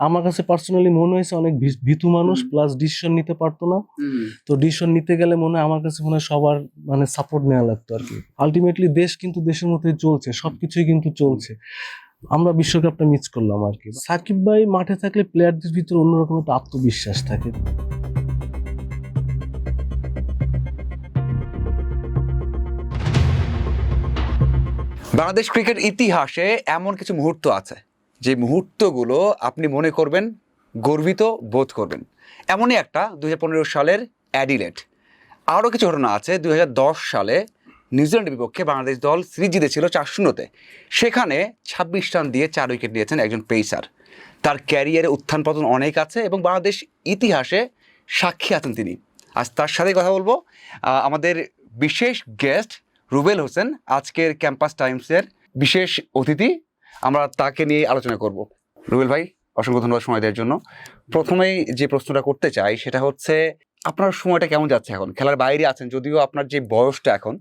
আমার কাছে পার্সোনালি মনে হয়েছে অনেক ভীতু মানুষ, প্লাস ডিসিশন নিতে পারতো না। তো ডিসিশন নিতে গেলে আমার কাছে মনে হয় সবার সাপোর্ট নেওয়া লাগতো আর কি। আলটিমেটলি দেশ কিন্তু দেশের মধ্যেই চলছে, সবকিছুই কিন্তু চলছে। আমরা বিশ্বকাপটা মিস করলাম আর কি। সাকিব ভাই মাঠে থাকলে প্লেয়ারদের ভিতরে অন্যরকম একটা আত্মবিশ্বাস থাকে। বাংলাদেশ ক্রিকেট ইতিহাসে এমন কিছু মুহূর্ত আছে যে মুহূর্তগুলো আপনি মনে করবেন, গর্বিত বোধ করবেন। এমনই একটা 2015 সালের অ্যাডিলেড। আরও কিছু ঘটনা আছে। 2010 সালে নিউজিল্যান্ডের বিপক্ষে বাংলাদেশ দল সিরিজ জিতেছিল 4-0-তে। সেখানে 26 রান দিয়ে 4 উইকেট নিয়েছেন একজন পেসার। তার ক্যারিয়ারে উত্থান পতন অনেক আছে এবং বাংলাদেশ ইতিহাসে সাক্ষী আছেন তিনি। আজ তার সাথে কথা বলবো। আমাদের বিশেষ গেস্ট রুবেল হোসেন, আজকের ক্যাম্পাস টাইমসের বিশেষ অতিথি। আমরা তাকে নিয়ে আলোচনা করব। রুবেল ভাই, অসংখ্য ধন্যবাদ সময় দেওয়ার জন্য। প্রথমেই যে প্রশ্নটা করতে চাই সেটা হচ্ছে, আপনার সময়টা কেমন যাচ্ছে এখন? খেলার বাইরে আছেন, যদিও আপনার যে বয়সটা এখন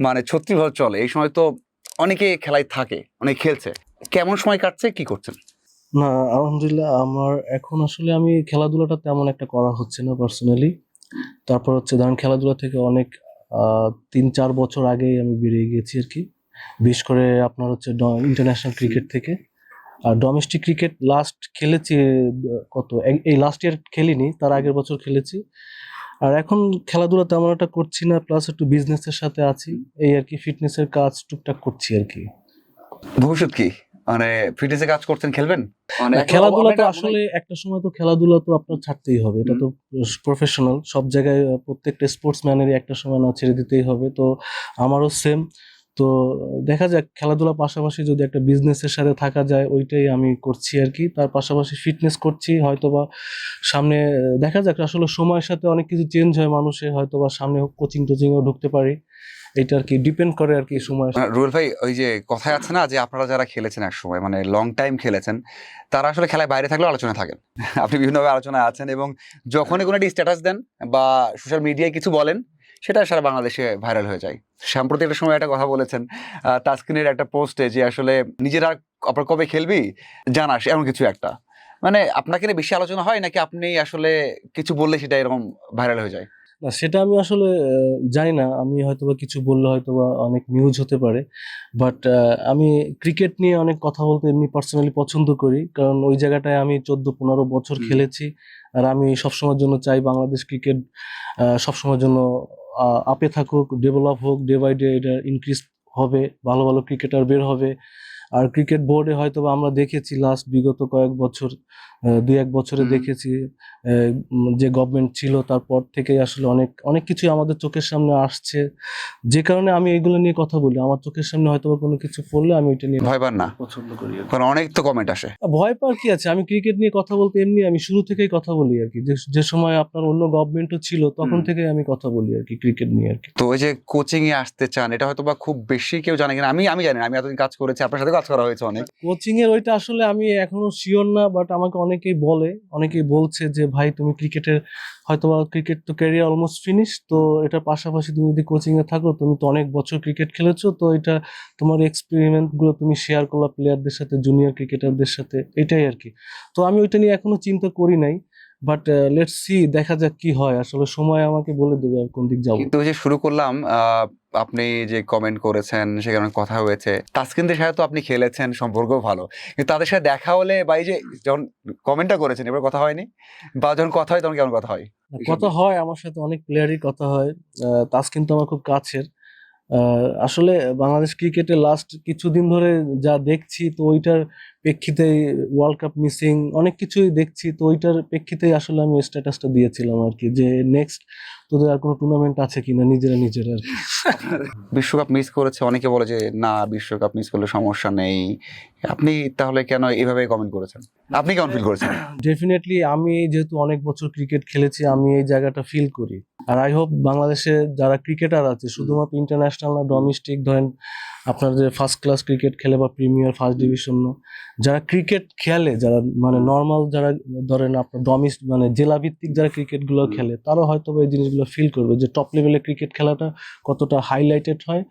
36 বছর চলে, এই সময় তো অনেকে খেলায় থাকে, অনেকে খেলছে। কেমন সময় কাটছে, কি করছেন? না, আলহামদুলিল্লাহ আমার এখন আসলে আমি খেলাধুলাটা তেমন একটা করা হচ্ছে না পার্সোনালি। তারপর ধরেন খেলাধুলা থেকে অনেক 3-4 বছর আগেই আমি বেরিয়ে গেছি আর কি। বিশেষ করে আপনার ইন্টারন্যাশনাল ক্রিকেট থেকে। আর ডোমেস্টিক ক্রিকেট লাস্ট খেলেছি এই লাস্ট ইয়ার খেলিনি, তার আগের বছর খেলেছি। আর এখন খেলাধুলা তেমন একটা করছি না, প্লাস একটু বিজনেসের সাথে আছি এই আর কি। ফিটনেসের কাজ টুকটাক করছি আর কি। ভবিষ্যৎ কি, ফিটনেসে কাজ করছেন, খেলবেন? খেলাধুলা তো আসলে একটা সময় তো খেলাধুলা তো আপনার ছাড়তেই হবে, এটা তো প্রফেশনাল। সব জায়গায় প্রত্যেকটা স্পোর্টসম্যানেরই একটা সময় না ছেড়ে দিতেই হবে। তো আমারও সেম। তো দেখা যাক, খেলাধুলার পাশাপাশি যদি একটা বিজনেসের সাথে থাকা যায়, ওইটাই আমি করছি আর কি। তার পাশাপাশি ফিটনেস করছি, হয়তোবা সামনে দেখা যাক। আসলে সময়ের সাথে অনেক কিছু চেঞ্জ হয় মানুষের, হয়তোবা সামনে কোচিংও ঢুকতে পারি। এটা আর কি ডিপেন্ড করে আর কি সময়। রুবেল ভাই, ওই যে কথায় আছে না যে আপনারা যারা খেলেছেন এক সময়, লং টাইম খেলেছেন, তারা আসলে খেলায় বাইরে থাকলেও আলোচনা থাকেন। আপনি বিভিন্নভাবে আলোচনায় আছেন এবং যখনই কোনো একটি স্ট্যাটাস দেন বা সোশ্যাল মিডিয়ায় কিছু বলেন, সেটা সারা বাংলাদেশে ভাইরাল হয়ে যায়। সাম্প্রতিক একটা সময় একটা কথা বলেছেন তাসকিনের একটা পোস্টে, যে আসলে নিজেরা আপনার কবে খেলবি জানাস, এমন কিছু একটা। আপনাকে নিয়ে বেশি আলোচনা হয় নাকি আপনি আসলে কিছু বললে সেটা এরকম ভাইরাল হয়ে যায়? না, সেটা আমি আসলে জানি না। আমি হয়তোবা কিছু বললে হয়তোবা অনেক নিউজ হতে পারে, বাট আমি ক্রিকেট নিয়ে অনেক কথা বলতে এমনি পার্সোনালি পছন্দ করি, কারণ ওই জায়গাটায় আমি 14-15 বছর খেলেছি। আর আমি সবসময়ের জন্য চাই বাংলাদেশ ক্রিকেট সবসময়ের জন্য আপে থাকুক, ডেভেলপ হোক, ডে বাই ডে এটা ইনক্রিজ হবে, ভালো ভালো ক্রিকেটার বের হবে। আর ক্রিকেট বোর্ডে হয়তোবা আমরা দেখেছি লাস্ট বিগত কয়েক বছর, 2-1 বছরে দেখেছি যে গভর্নমেন্ট ছিল তারপর থেকে আসলে অনেক অনেক কিছুই আমাদের চোখের সামনে আসছে, যে কারণে আমি এগুলো নিয়ে কথা বলি। আমার চোখের সামনে হয়তোবা কোনো কিছু পড়লে আমি ওইটা নিয়ে ভয় পান না? পছন্দ করি। কারণ অনেক তো কমেন্ট আসে। ভয় পাওয়ার কি আছে? আমি ক্রিকেট নিয়ে কথা বলতে এমনি আমি শুরু থেকেই কথা বলি আর কি। যে সময় আপনার অন্য গভর্নমেন্টও ছিল তখন থেকেই আমি কথা বলি আর কি ক্রিকেট নিয়ে আর কি। তো ওই যে কোচিং এ আসতে চান, এটা হয়তো বা খুব বেশি কেউ জানে কিনা, আমি জানি না। আমি এতদিন কাজ করেছি, আপনার সাথে কাজ করা হয়েছে অনেক। কোচিং এর ওইটা আসলে আমি এখনো শিওর না, বাট আমাকে অনেকেই বলছে যে ভাই তুমি ক্রিকেটের হয়তোবা ক্রিকেট তো ক্যারিয়ার অলমোস্ট ফিনিশ, তো এটার পাশাপাশি তুমি যদি কোচিং এ থাকো, তুমি তো অনেক বছর ক্রিকেট খেলেছো, তো এটা তোমার এক্সপেরিমেন্ট গুলো তুমি শেয়ার করলা প্লেয়ারদের সাথে, জুনিয়র ক্রিকেটারদের সাথে, এটাই আর কি। তো আমি ওইটা নিয়ে এখনো চিন্তা করি নাই, বাট লেটস সি, দেখা যাক কি হয়। আসলে সময় আমাকে বলে দেবে আর কোন দিক যাবো। কিন্তু ওই যে শুরু করলাম, আপনি যে কমেন্ট করেছেন সেখানে কথা হয়েছে, তাসকিনদের সাথে তো আপনি খেলেছেন, সম্পর্কও ভালো, কিন্তু তাদের সাথে দেখা হলে বা এই যে যখন কমেন্টটা করেছেন এবার কথা হয়নি, বা যখন কথা হয় তখন কেমন কথা হয়? কথা হয়, আমার সাথে অনেক প্লেয়ারই কথা হয়। তাসকিন তো আমার খুব কাছের। আসলে বাংলাদেশ ক্রিকেটে লাস্ট কিছুদিন ধরে যা দেখছি, তো ওইটার প্রেক্ষিতেই ওয়ার্ল্ড কাপ মিসিং অনেক কিছুই দেখছি, তো ওইটার প্রেক্ষিতেই আসলে আমি স্ট্যাটাসটা দিয়েছিলাম আর কি, যে নেক্সট তোদের আর কোনো টুর্নামেন্ট আছে কিনা নিজেরা আর কি। বিশ্বকাপ মিস করেছে, অনেকে বলে যে না বিশ্বকাপ মিস করলে সমস্যা নেই। আপনি তাহলে কেন এইভাবে কমেন্ট করেছেন? আপনি কেমন ফিল করেছেন? ডেফিনেটলি আমি যেহেতু অনেক বছর ক্রিকেট খেলেছি, আমি এই জায়গাটা ফিল করি। আর আই হোপ বাংলাদেশে যারা ক্রিকেটার আছে, শুধুমাত্র ইন্টারন্যাশনাল না, ডোমেস্টিক ধরেন আপনার যে ফার্স্ট ক্লাস ক্রিকেট খেলে বা প্রিমিয়ার ফার্স্ট ডিভিশন, যারা ক্রিকেট খেলে, যারা মানে নর্মাল, যারা ধরেন আপনার মানে জেলা ভিত্তিক যারা ক্রিকেট গুলো খেলে, তারা হয়তো এই জিনিসগুলো ফিল করবে যে টপ লেভেলে ক্রিকেট খেলাটা কতটা হাইলাইটেড হয়,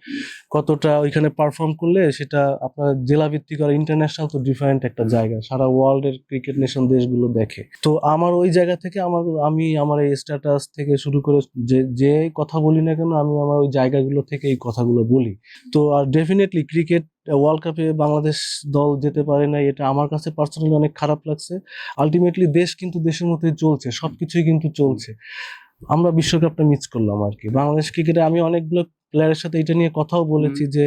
কতটা ওইখানে পারফর্ম করলে সেটা আপনার জেলা ভিত্তিক আর ইন্টারন্যাশনাল তো ডিফারেন্ট একটা জায়গা, সারা ওয়ার্ল্ডের ক্রিকেট নেশন দেশগুলো দেখে। তো আমার ওই জায়গা থেকে আমি আমার এই স্ট্যাটাস থেকে শুরু করে যে কথা বলি না কেন, আমি আমার ওই জায়গাগুলো থেকে এই কথাগুলো বলি। তো আর ডেফিনেটলি ক্রিকেট ওয়ার্ল্ড কাপে বাংলাদেশ দল যেতে পারে না, এটা আমার কাছে পার্সোনালি অনেক খারাপ লাগছে। আলটিমেটলি দেশ কিন্তু দেশের মতোই চলছে, সবকিছুই কিন্তু চলছে। আমরা বিশ্বকাপটা মিস করলাম আর কি। বাংলাদেশ ক্রিকেটে আমি অনেকগুলো প্লেয়ারের সাথে এটা নিয়ে কথাও বলেছি যে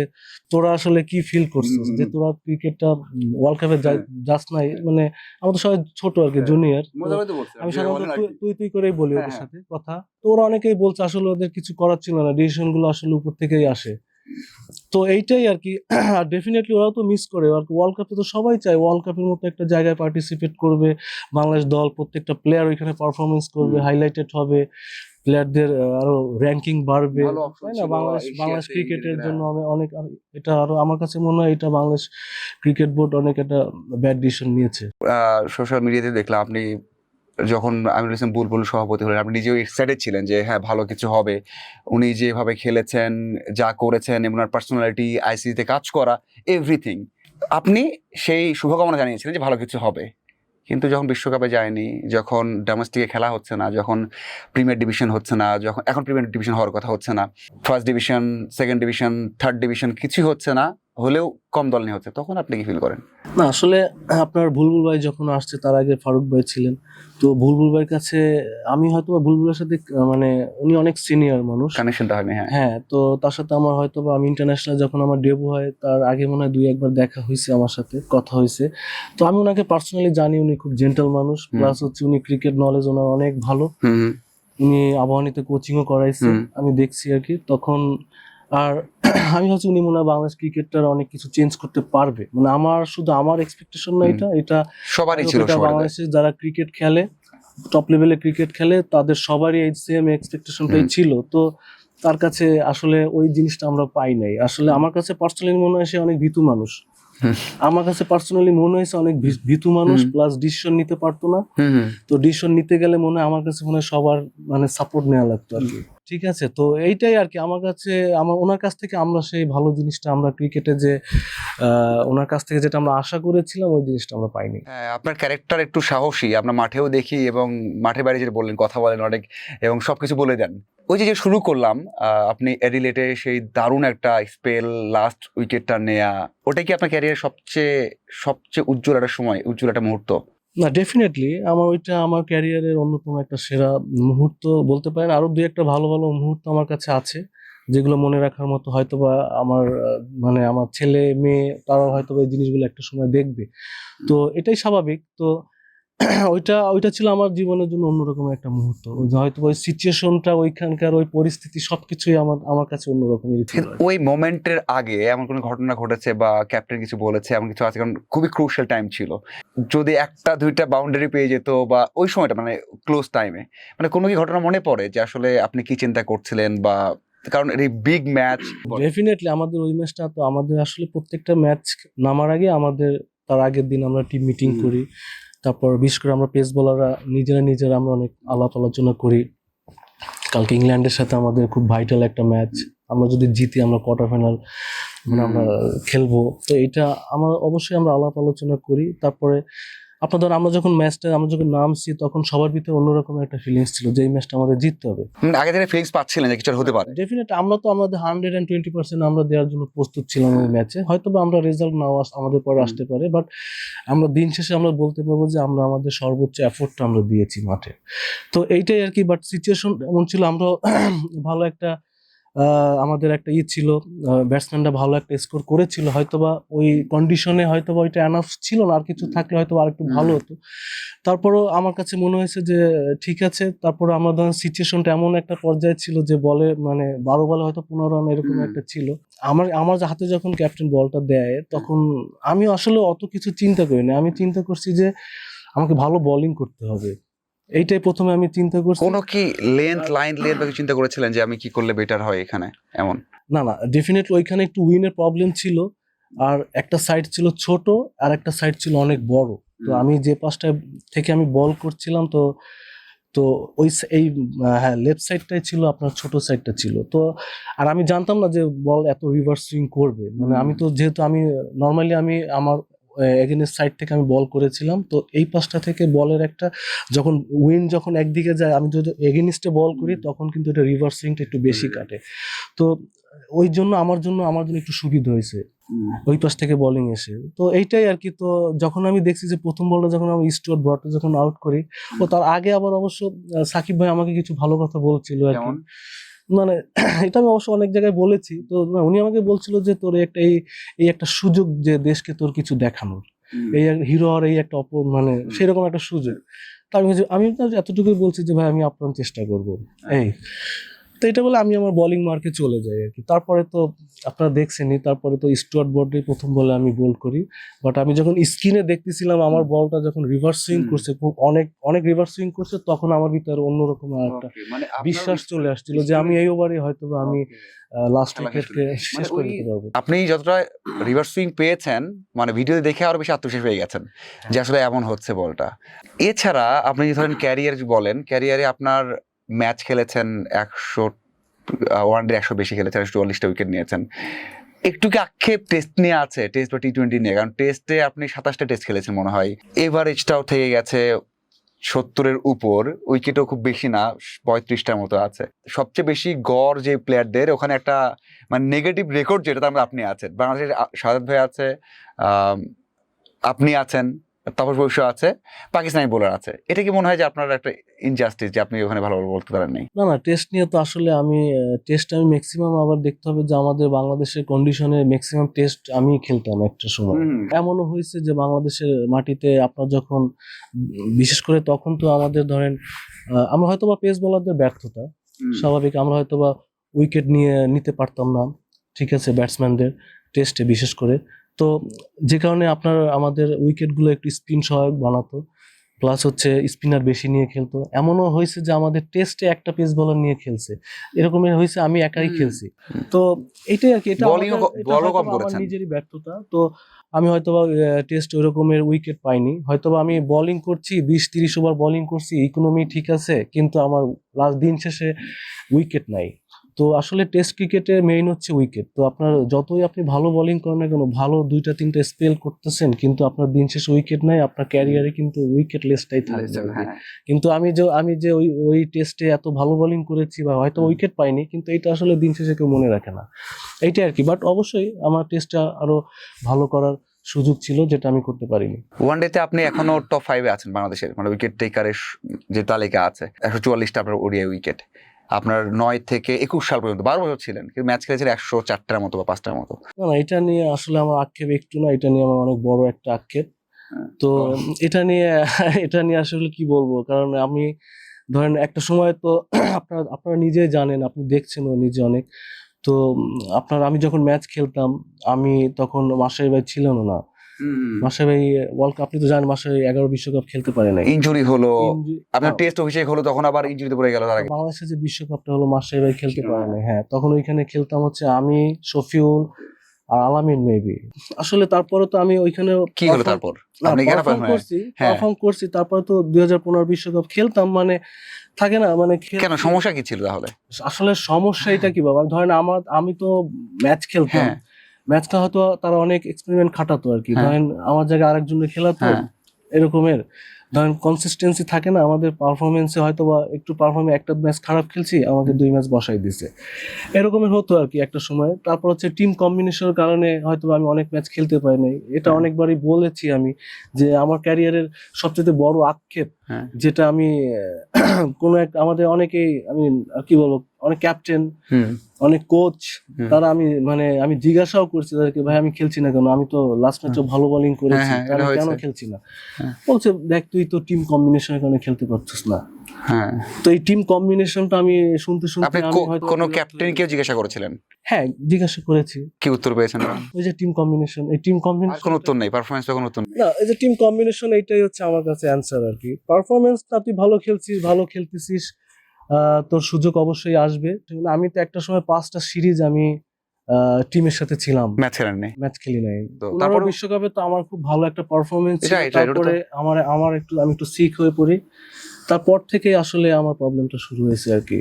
তোরা আসলে কি ফিল করছিস, যে তোরা ক্রিকেটটা ওয়ার্ল্ড কাপে যাস নাই, মানে আমাদের সবাই ছোট আর কি, জুনিয়র। আমি সাধারণত তুই করেই বলি ওদের সাথে কথা। তো ওরা অনেকেই বলছে আসলে ওদের কিছু করার ছিল না, ডিসিশন গুলো আসলে উপর থেকেই আসে। তো এইটাই আর কি। আর ডেফিনেটলি ওরাও তো মিস করে আর ওয়ার্ল্ড কাপে তো সবাই চায় ওয়ার্ল্ড কাপের মতো একটা জায়গায় পার্টিসিপেট করবে, বাংলাদেশ দল প্রত্যেকটা প্লেয়ার ওইখানে পারফরমেন্স করবে, হাইলাইটেড হবে, প্লেয়ারদের আরো র্যাঙ্কিং বাড়বে, তাই না? বাংলাদেশ ক্রিকেটের জন্য অনেক এটা আরো আমার কাছে মনে হয় এটা বাংলাদেশ ক্রিকেট বোর্ড অনেক একটা ব্যাড ডিসিশন নিয়েছে। সোশ্যাল মিডিয়াতে দেখলাম আপনি যখন আমিরুল ইসলাম বুলবুল সভাপতি হলেন, আপনি নিজেও এক্সাইটেড ছিলেন যে হ্যাঁ ভালো কিছু হবে। উনি যেভাবে খেলেছেন, যা করেছেন, এবং ওনার পার্সোনালিটি, আইসিসিতে কাজ করা, এভরিথিং, আপনি সেই শুভকামনা জানিয়েছিলেন যে ভালো কিছু হবে। কিন্তু যখন বিশ্বকাপে যায়নি, যখন ডোমেস্টিকে খেলা হচ্ছে না, যখন প্রিমিয়ার ডিভিশন হচ্ছে না, যখন এখন প্রিমিয়ার ডিভিশন হওয়ার কথা হচ্ছে না, first division, second division, third division কিছুই হচ্ছে না, হলেও কম দল নিয়ে হচ্ছে, তখন আপনি কি ফিল করেন? না আসলে আপনার বুলবুল ভাই যখন আসছে, তার আগে ফারুক ভাই ছিলেন। তো বুলবুল ভাইয়ের কাছে আমি হয়তো বুলবুলের সাথে মানে উনি অনেক সিনিয়র মানুষ, কানেকশনটা হয়নি। হ্যাঁ হ্যাঁ। তো তার সাথে আমার হয়তো বা আমি ইন্টারন্যাশনাল যখন আমার ডেবু হয়, তার আগে মনে হয় 2-1 বার দেখা হয়েছে, আমার সাথে কথা হয়েছে। তো আমি ওনাকে পার্সোনালি জানি, উনি খুব জেন্টল মানুষ, প্লাস হচ্ছে উনি ক্রিকেট নলেজ ওনার অনেক ভালো। উনি আবাহনীতে কোচিংও করাইছে, আমি দেখছি আর কি তখন। আর আমি ভাবছি উনি মনে হয় বাংলাদেশ ক্রিকেটটার অনেক কিছু চেঞ্জ করতে পারবে, মানে শুধু আমার এক্সপেকটেশন না, এটা সবারই ছিল। বাংলাদেশে যারা ক্রিকেট খেলে, টপ লেভেলে ক্রিকেট খেলে, তাদের সবারই এই সেম এক্সপেকটেশনটাই ছিল। তো তার কাছে আসলে ওই জিনিসটা আমরা পাই নাই। আসলে আমার কাছে পার্সোনালি মনে হয় সে অনেক ভীতু মানুষ। আমার কাছে পার্সোনালি মনে হয়েছে অনেক ভীতু মানুষ, প্লাস ডিসিশন নিতে পারতো না। তো ডিসিশন নিতে গেলে মনে হয় আমার কাছে মনে হয় সবার মানে সাপোর্ট নেওয়া লাগতো আর কি। ঠিক আছে, তো এইটাই আর কি আমার কাছে। ওনার কাছ থেকে আমরা সেই ভালো জিনিসটা, আমরা ক্রিকেটে যে ওনার কাছ থেকে যেটা আমরা আশা করেছিলাম, ওই জিনিসটা আমরা পাইনি। আপনার ক্যারেক্টার একটু সাহসী, আপনার মাঠেও দেখি, এবং মাঠের বাইরে যেটা বললেন, কথা বলেন অনেক এবং সবকিছু বলে দেন। ওই যে শুরু করলাম, আপনি অ্যাডিলেডে সেই দারুণ একটা স্পেল, লাস্ট উইকেটটা নেয়া, ওটাই কি আপনার ক্যারিয়ারের সবচেয়ে উজ্জ্বল একটা সময়, উজ্জ্বল একটা মুহূর্ত? না ডেফিনেটলি ওইটা আমার ক্যারিয়ারের অন্যতম একটা সেরা মুহূর্ত বলতে পারেন। আরো 2-1টা ভালো ভালো মুহূর্ত আমার কাছে আছে, যেগুলো মনে রাখার মতো। হয়তোবা আমার মানে আমার ছেলে মেয়ে তারা হয়তোবা এই জিনিসগুলো একটা সময় দেখবে, তো এটাই স্বাভাবিক। তো ওইটা ছিল আমার জীবনের জন্য অন্যরকম একটা মুহূর্ত। হয়তো ওই সিচুয়েশনটা, ওইখানকার ওই পরিস্থিতি, সবকিছুই আমার কাছে অন্যরকমই ছিল। ওই মোমেন্টের আগে এমন কোনো ঘটনা ঘটেছে বা ক্যাপ্টেন কিছু বলেছে, এমন কিছু আছে? কারণ খুবই ক্রুশিয়াল টাইম ছিল, যদি 1-2টা বাউন্ডারি পেয়ে যেত, বা ওই সময়টা মানে ক্লোজ টাইমে, মানে কোনো কি ঘটনা মনে পড়ে যে আসলে আপনি কি চিন্তা করছিলেন? বা কারণ এই বিগ ম্যাচ, ডেফিনেটলি আমাদের ওই ম্যাচটা, তো আমাদের আসলে প্রত্যেকটা ম্যাচ নামার আগে তার আগের দিন আমরা টিম মিটিং করি। তারপর বিশেষ করে আমরা পেস বোলাররা নিজেরা আমরা অনেক আলাপ আলোচনা করি। কালকে ইংল্যান্ডের সাথে আমাদের খুব ভাইটাল একটা ম্যাচ, আমরা যদি জিতি আমরা কোয়ার্টার ফাইনাল মানে আমরা খেলবো। তো এটা অবশ্যই আমরা আলাপ আলোচনা করি। তারপরে আমরা যখন নামছি, তখন সবার ভিতরে অন্যরকম একটা ফিলিংস ছিল যে এই ম্যাচটা আমাদের জিততে হবে। আগে থেকে ফিলিংস পাচ্ছিলেন যে কিছু হতে পারে? ডেফিনেটলি আমরা তো আমাদের 120% আমরা দেওয়ার জন্য প্রস্তুত ছিলাম ওই ম্যাচে। হয়তো বা আমরা রেজাল্ট নাও আমাদের পরে আসতে পারে, বাট আমরা দিন শেষে আমরা বলতে পারবো যে আমরা আমাদের সর্বোচ্চ এফোর্টটা আমরা দিয়েছি মাঠে। তো এইটাই আর কি। বাট সিচুয়েশন এমন ছিল, আমরা ভালো একটা আমাদের একটা ছিল, ব্যাটসম্যানরা ভালো একটা স্কোর করেছিল, হয়তোবা ওই কন্ডিশনে হয়তোবা ওইটা এনাফ ছিল না, আর কিছু থাকলে হয়তো আর একটু ভালো হতো। তারপরও আমার কাছে মনে হয়েছে যে ঠিক আছে। তারপরে আমরা ধরেন সিচুয়েশনটা এমন একটা পর্যায়ে ছিল যে বলে মানে 12 বলে হয়তো 15 রান এরকম একটা ছিল। আমার হাতে যখন ক্যাপ্টেন বলটা দেয়, তখন আমি আসলে অত কিছু চিন্তা করিনি। আমি চিন্তা করছি যে আমাকে ভালো বোলিং করতে হবে, এইটাই প্রথমে আমি চিন্তা করছি। কোনো কি লাইন লেন্থ বা কিছু চিন্তা করেছিলেন যে আমি কি করলে বেটার হয় এখানে এমন? না ডেফিনেটলি ওইখানে একটু উইনের প্রবলেম ছিল, আর একটা সাইড ছিল ছোট আর একটা সাইড ছিল অনেক বড়। তো আমি যে পাশটা থেকে আমি বল করছিলাম, তো তো এই হ্যাঁ, লেফট সাইডটাই ছিল আপনার, ছোট সাইডটা ছিল। তো আর আমি জানতাম না যে বল এত রিভার্স সুইং করবে, মানে আমি তো যেহেতু আমি নর্মালি আমি আমার এগেনস্ট সাইড থেকে আমি বল করেছিলাম, তো এই পাশটা থেকে বলের একটা যখন যখন একদিকে যায়, আমি যদি এগেনিস্টে বল করি তখন কিন্তু এটা রিভার্স সুইংটা একটু বেশি কাটে। তো ওই জন্য আমার জন্য একটু সুবিধা হয়েছে ওই পাশ থেকে বোলিং এসে। তো এইটাই আর কি। তো যখন আমি দেখছি যে প্রথম বলটা যখন আমি স্টুয়ার্ট ব্রডকে যখন আউট করি, ও তার আগে আবার অবশ্য সাকিব ভাই আমাকে কিছু ভালো কথা বলছিল আর কি, মানে এটা আমি অবশ্য অনেক জায়গায় বলেছি। তো না, উনি আমাকে বলছিল যে তোর একটা এই একটা সুযোগ যে দেশকে তোর কিছু দেখানোর, এই হিরো আর এই একটা মানে সেরকম একটা সুযোগ। তা আমি এতটুকুই বলছি যে ভাই আমি আপ্রাণ চেষ্টা করবো এই। তো এটা বলে আমি আমার বোলিং মার্কে চলে যাই আর কি। তারপরে তো আপনারা দেখছেনই, তারপরে তো স্টুয়ার্ট ব্রডের প্রথম বলে আমি গোল করি। বাট আমি যখন স্ক্রিনে দেখতেছিলাম আমার বলটা যখন রিভার্স সুইং করছে, খুব অনেক রিভার্স সুইং করছে, তখন আমার ভিতরে অন্যরকম একটা বিশ্বাস চলে আসছিল যে আমি এই ওভারে হয়তো বা আমি লাস্ট উইকেটকে শেষ করে দিতে পারবো। আপনি যতটা রিভার্স সুইং পেয়েছেন, মানে ভিডিও দেখে আরো বেশি আত্মবিশ্বাস হয়ে গেছেন যে আসলে এমন হচ্ছে বলটা। এছাড়া আপনি ধরেন ক্যারিয়ার বলেন, ক্যারিয়ারে আপনার ম্যাচ খেলেছেন 100, ওয়ানডে 100 বেশি খেলেছেন, 44টা উইকেট নিয়েছেন। একটু কি আক্ষেপ টেস্ট নিয়ে আছে, টেস্ট বা টি20 নিয়ে? কারণ টেস্টে আপনি 27টা টেস্ট খেলেছেন মনে হয়, এভারেজটাও থেকে গেছে 70-এর উপর, উইকেটও খুব বেশি না, 35টার মতো আছে। সবচেয়ে বেশি গড় যে প্লেয়ারদের, ওখানে একটা মানে নেগেটিভ রেকর্ড যেটা, তার মধ্যে আপনি আছেন। বাংলাদেশের শাহাদাত ভাই আছে, আপনি আছেন, তাপস বৈশ্য আছে, পাকিস্তানি বোলার আছে। এটা কি মনে হয় যে আপনার একটা ইনজাস্টিস যে আপনি ওখানে ভালো বলতে পারেন নাই? না টেস্ট নিয়ে তো আসলে আমি ম্যাক্সিমাম আবার দেখতে হবে যে আমাদের বাংলাদেশের কন্ডিশনে ম্যাক্সিমাম টেস্ট আমি খেলতাম একটা সময়। এমনও হয়েছে যে বাংলাদেশের মাটিতে আপনার যখন বিশেষ করে তখন তো আমাদের ধরেন আমরা হয়তো বা পেস বোলারদের ব্যর্থতা স্বাভাবিক, আমরা হয়তো বা উইকেট নিতে পারতাম না, ঠিক আছে, ব্যাটসম্যানদের টেস্টে বিশেষ করে। তো যে কারণে আমাদের উইকেটগুলো একটু স্পিন সহায়ক বানাতো, প্লাস হচ্ছে স্পিনার বেশি নিয়ে খেলতো। এমনও হয়েছে যে আমাদের টেস্টে একটা পেস বোলার নিয়ে খেলছে, এরকমের হয়েছে, আমি একাই খেলছি। তো এটাই আর কি, এটা আমার নিজেরই ব্যর্থতা। তো আমি হয়তোবা টেস্ট ওই রকমের উইকেট পাইনি, হয়তোবা আমি বোলিং করছি 20-30 ওভার বোলিং করছি, ইকোনমি ঠিক আছে, কিন্তু আমার লাস্ট দিন শেষে উইকেট নাই। তো আসলে টেস্ট ক্রিকেটে মেইন হচ্ছে উইকেট। তো আপনার যতই আপনি ভালো বোলিং করেন না কেন, ভালো 2-3টা স্পেল করতেছেন, কিন্তু আপনার দিন শেষে উইকেট নাই, আপনার ক্যারিয়ারে কিন্তু উইকেট লেসটাই থাকবে। কিন্তু আমি যে ওই টেস্টে এত ভালো বোলিং করেছি বা হয়তো উইকেট পাইনি, কিন্তু এটা আসলে দিন শেষে কেউ মনে রাখে না, এইটাই আর কি। বাট অবশ্যই আমার টেস্টটা আরো ভালো করার সুযোগ ছিল, যেটা আমি করতে পারিনি। ওয়ানডেতে আপনি এখনো টপ 5-এ আছেন বাংলাদেশের, মানে উইকেট টেকারের যে তালিকা আছে 144টা আপনার ওডিআই উইকেট। আপনার 9 থেকে 21 সাল পর্যন্ত 12 বছর ছিলেন, কিন্তু ম্যাচ খেলেছিলেন 104টার মতো বা 5টার মতো। না এটা নিয়ে আসলে আমার আক্ষেপ একটু না, এটা নিয়ে আমার অনেক বড় একটা আক্ষেপ। তো এটা নিয়ে আসলে কি বলবো, কারণ আমি ধরেন একটা সময় তো আপনারা নিজেই জানেন, আপনি দেখছেনও নিজে অনেক। তো আমি যখন ম্যাচ খেলতাম, আমি তখন মাসাই ভাই ছিলেন না। মাসাই ভাই ওয়ার্ল্ড কাপ, আপনি তো জানেন, মাসাই 11 বিশ্বকাপ খেলতে পারে নাই, ইনজুরি হলো, আপনার টেস্ট অভিষেক হলো, তখন আবার ইনজুরিতে পড়ে গেল। তার আগে বাংলাদেশে যে বিশ্বকাপটা হলো, মাসাই ভাই খেলতে পারে নাই। হ্যাঁ, তখন ওইখানে খেলতাম হচ্ছে আমি, শফিউল আর আলামিন মেবি। আসলে তারপরে তো আমি ওইখানে কি হলো, তারপর আপনি পারফর্ম করছি, তারপরে তো 2015 বিশ্বকাপ খেলতাম, মানে থাকে না, মানে কেন সমস্যা কি ছিল তাহলে? আসলে সমস্যা এটা কি বাবা, ধরেন আমি তো ম্যাচ খেলতাম, ম্যাচটা হয়তো তারা অনেক এক্সপেরিমেন্ট খাটাতো আর কি, ধরেন আমার জায়গায় আরেকজনের খেলাতো, এরকমের ধরেন কনসিস্টেন্সি থাকে না আমাদের পারফরমেন্সে, হয়তো বা একটু একটা ম্যাচ খারাপ খেলছি, আমাকে 2 ম্যাচ বসাই দিছে, এরকমের হতো আর কি একটা সময়। তারপর হচ্ছে টিম কম্বিনেশনের কারণে হয়তো আমি অনেক ম্যাচ খেলতে পারি নাই। এটা অনেকবারই বলেছি আমি, যে আমার ক্যারিয়ারের সবচেয়ে বড় আক্ষেপ, যেটা আমি আমাদের অনেকেই, আমি কি বলবো, অনেক ক্যাপ্টেন, অনেক কোচ, তারা আমি জিজ্ঞাসাও করছি তাদেরকে, ভাই আমি খেলছি না কেন, আমি তো লাস্ট ম্যাচে ভালো বোলিং করেছি, কেন খেলছি না? বলছে দেখ তুই তো টিম কম্বিনেশনের কারণে খেলতে পারছিস না। হ্যাঁ, তো এই টিম কম্বিনেশনটা আমি শুনতে শুনতে আপনি আমি হয়তো কোনো ক্যাপ্টেনকেও জিজ্ঞাসা করেছিলেন? হ্যাঁ জিজ্ঞাসা করেছি, কি উত্তর পেয়েছেন? ওই যে টিম কম্বিনেশন, এই টিম আর কম্বিনেশন কোনো উত্তর নেই, পারফরমেন্স কোনো উত্তর নেই। না, এই যে টিম কম্বিনেশন এইটাই হচ্ছে আমার কাছে অ্যান্সার আর কি। পারফরমেন্স তুই ভালো খেলছিস, ভালো খেলতেছিস, তোর সুযোগ অবশ্যই আসবে। আমি তো একটা সময় 5টা সিরিজ আমি টিমের সাথে ছিলাম, ম্যাচ খেলেননি ম্যাচ খেলি নাই। তো, 15 তারপরে বিশ্বকাপে তো আমার খুব ভালো একটা পারফরমেন্স ছিল, এটা তো- তারপরে আমার আমি একটু সিক হয়ে পড়ি, তারপর থেকে আসলে আমার প্রবলেমটা শুরু হয়েছে আর কি।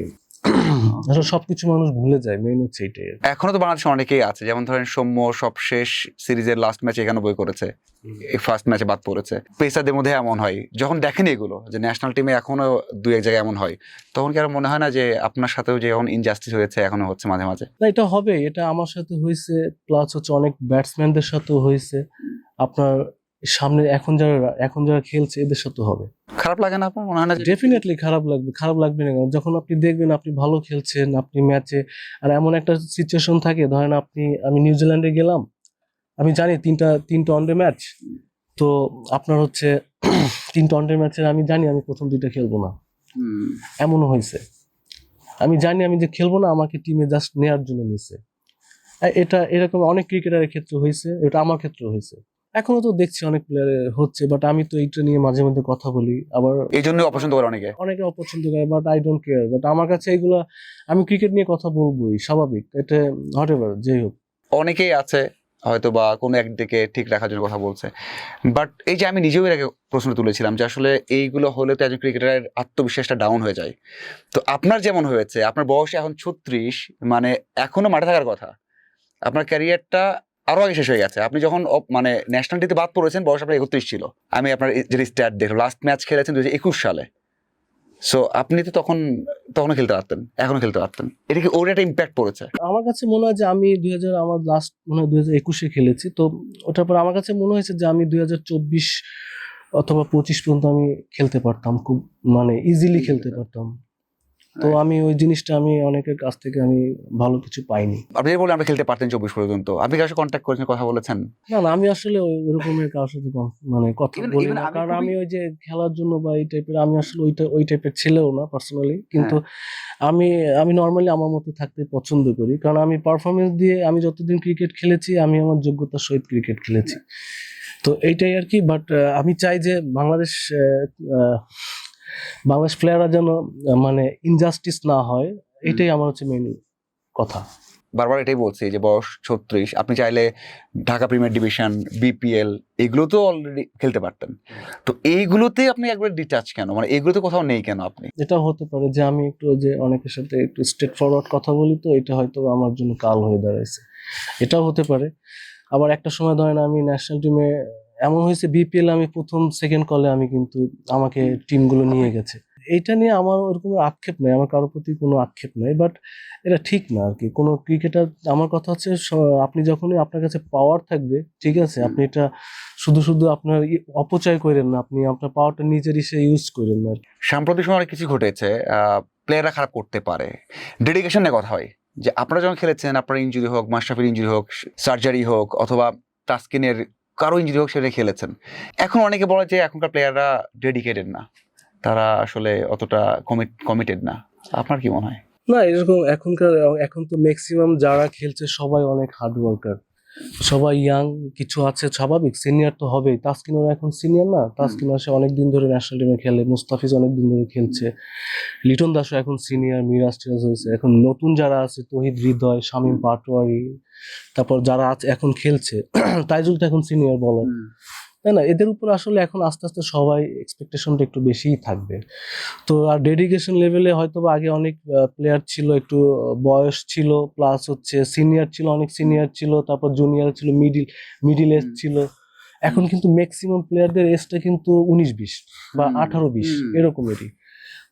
আসলে সবকিছু মানুষ ভুলে যায়, মেইন হচ্ছে এটাই। এখনো তো বাংলাদেশে অনেকেই আছে, যেমন ধরেন সৌম্য সবশেষ সিরিজের লাস্ট ম্যাচে 91 করেছে, এই ফার্স্ট ম্যাচে বাদ পড়েছে। পেসারদের মধ্যে এমন হয়, যখন দেখেন এগুলো যে ন্যাশনাল টিমে এখনো দুই এক জায়গায় এমন হয়, তখন কি আর মনে হয় না যে আপনার সাথেও যে এখন ইনজাস্টিস হয়েছে, এখনো হচ্ছে মাঝে মাঝে? না, এটা হবে, এটা আমার সাথে হয়েছে, প্লাস হচ্ছে অনেক ব্যাটসম্যানদের সাথেও হয়েছে, আপনার সামনে এখন যারা খেলছে এদের সাথে হবে। খারাপ লাগে না আপনার, মনে হয় না যে ডেফিনেটলি খারাপ লাগবে না কেন? যখন আপনি দেখবেন আপনি ভালো খেলছেন, আপনি ম্যাচে, আর এমন একটা সিচুয়েশন থাকে, ধরেন আমি নিউজিল্যান্ডে গেলাম, আমি জানি তিনটা ওয়ানডে ম্যাচ, তো আপনার হচ্ছে 3টা ওয়ানডে ম্যাচের আমি জানি আমি প্রথম 2টা খেলবো না, এমনও হয়েছে। আমি জানি আমি যে খেলবো না, আমাকে টিমে জাস্ট নেয়ার জন্য নিছে। এটা এরকম অনেক ক্রিকেটারের ক্ষেত্রে হয়েছে, এটা আমার ক্ষেত্রে হয়েছে। এখনো তো দেখছি অনেক প্লেয়ারের হচ্ছে, বাট আমি তো এইটা নিয়ে মাঝে মধ্যে কথা বলি, আবার এই জন্য অপছন্দ করে অনেকে। অনেকে অপছন্দ করে, but I don't care. But আমার কাছে এগুলা, আমি ক্রিকেট নিয়ে কথা বলবোই, স্বাভাবিক, এটা হোয়াট এভার যেই হোক। অনেকেই আছে হয়তো বা কোনো একদিকে ঠিক রাখার জন্য কথা বলছে, বাট এই যে আমি নিজেও এর আগে প্রশ্ন তুলেছিলাম যে আসলে এইগুলো হলে তো একজন ক্রিকেটারের আত্মবিশ্বাসটা ডাউন হয়ে যায়। তো আপনার যেমন হয়েছে, আপনার বয়স এখন 36, মানে এখনো মাঠে থাকার কথা, আপনার ক্যারিয়ারটা আরো আগে শেষ হয়ে গেছে। আপনি যখন মানে ন্যাশনাল টিতে বাদ পড়েছেন, বয়স আপনার 31 ছিল। আমি আপনার যে স্ট্যাট দেখলাম, লাস্ট ম্যাচ খেলেছেন 2021 সালে। সো আপনি তো তখনও খেলতে পারতেন, এখনো খেলতে পারতেন। এটা কি ওর একটা ইম্প্যাক্ট পড়েছে? আমার কাছে মনে হয় যে আমি আমার লাস্ট মনে হয় 2021-এ খেলেছি, তো ওটার পর আমার কাছে মনে হয়েছে যে আমি 2024 অথবা 25 পর্যন্ত আমি খেলতে পারতাম, খুব মানে ইজিলি খেলতে পারতাম। তো আমি ওই জিনিসটা আমি অনেকের কাছ থেকে আমি ভালো কিছু পাইনি। আপনি যে বললেন আপনি খেলতে পারতেন 24 পর্যন্ত, আপনি কারোর সাথে কন্ট্যাক্ট করেছেন, কথা বলেছেন? না, আমি আসলে ওই রকমের কারোর সাথে মানে কথা Even- বলি even না, আমি কারণ খুবই- আমি ওই যে খেলার জন্য বা এই টাইপের, আমি আসলে ওই টাইপের ছেলেও না পার্সোনালি, কিন্তু আমি নর্মালি আমার মতো থাকতে পছন্দ করি, কারণ আমি পারফরমেন্স দিয়ে, আমি যতদিন ক্রিকেট খেলেছি আমি আমার যোগ্যতার সহিত ক্রিকেট খেলেছি, তো এইটাই আর কি। বাট আমি চাই যে বাংলাদেশ প্লেয়াররা যেন মানে ইনজাস্টিস না হয়, এটাই আমার হচ্ছে মেইন কথা। বারবার এটাই বলছি যে বয়স 36, আপনি চাইলে ঢাকা প্রিমিয়ার ডিভিশন, বিপিএল, এগুলো তো অলরেডি খেলতে পারতেন। তো এইগুলোতে আপনি একবার ডিটাচ কেন, মানে এগুলোতে কোথাও নেই কেন আপনি? এটা হতে পারে যে আমি একটু ওই যে অনেকের সাথে একটু স্ট্রেট ফরওয়ার্ড কথা বলি, তো এটা হয়তো আমার জন্য কাল হয়ে দাঁড়াইছে, এটাও হতে পারে। আবার একটা সময় ধরেন আমি ন্যাশনাল টিমে এমন হয়েছে, বিপিএল আমি প্রথম সেকেন্ড কলে আমি কিন্তু আমাকে টিমগুলো নিয়ে গেছে। এইটা নিয়ে আমার ওরকম আক্ষেপ নাই, আমার কারোর প্রতি কোনো আক্ষেপ নাই, বাট এটা ঠিক না আর কি। কোনো ক্রিকেটার, আমার কথা হচ্ছে আপনি যখনই আপনার কাছে পাওয়ার থাকবে, ঠিক আছে, আপনি এটা শুধু আপনার অপচয় করেন না, আপনি আপনার পাওয়ারটা নিজের হিসেবে ইউজ করেন না। সাম্প্রতিক সময় অনেক কিছু ঘটেছে, প্লেয়াররা খারাপ করতে পারে, ডেডিকেশন নিয়ে কথা হয় যে আপনারা যখন খেলেছেন, আপনার ইনজুরি হোক, মাশরাফির ইনজুরি হোক, সার্জারি হোক, অথবা তাসকিনের কারো ইনজুরি হোক, সেটা খেলেছেন। এখন অনেকে বলে যে এখনকার প্লেয়াররা ডেডিকেটেড না, তারা আসলে অতটা কমিটেড না। আপনার কি মনে হয়? না, এরকম এখন তো ম্যাক্সিমাম যারা খেলছে সবাই অনেক হার্ড ওয়ার্কার, সবাই ইয়াং, কিছু আছে স্বাভাবিক, সিনিয়র তো হবেই। তাসকিনও এখন সিনিয়র না, তাসকিন আসে অনেকদিন ধরে ন্যাশনাল টিমে খেলে, মুস্তাফিজ অনেকদিন ধরে খেলছে, লিটন দাসও এখন সিনিয়র, মিরাজ হয়েছে। এখন নতুন যারা আছে, তহিদ হৃদয়, শামীম পাটোয়ারি, তারপর যারা আছে এখন খেলছে, তাইজুল তো এখন সিনিয়র বলার, তাই না? এদের উপর আসলে এখন আস্তে আস্তে সবাই এক্সপেকটেশনটা একটু বেশিই থাকবে। তো আর ডেডিকেশন লেভেলে হয়তো বা আগে অনেক প্লেয়ার ছিল, একটু বয়স ছিল, প্লাস হচ্ছে সিনিয়র ছিল, অনেক সিনিয়র ছিল, তারপর জুনিয়র ছিল, মিডিল এজ ছিল। এখন কিন্তু ম্যাক্সিমাম প্লেয়ারদের এজটা কিন্তু 19-20 বা 18-20 এরকমেরই।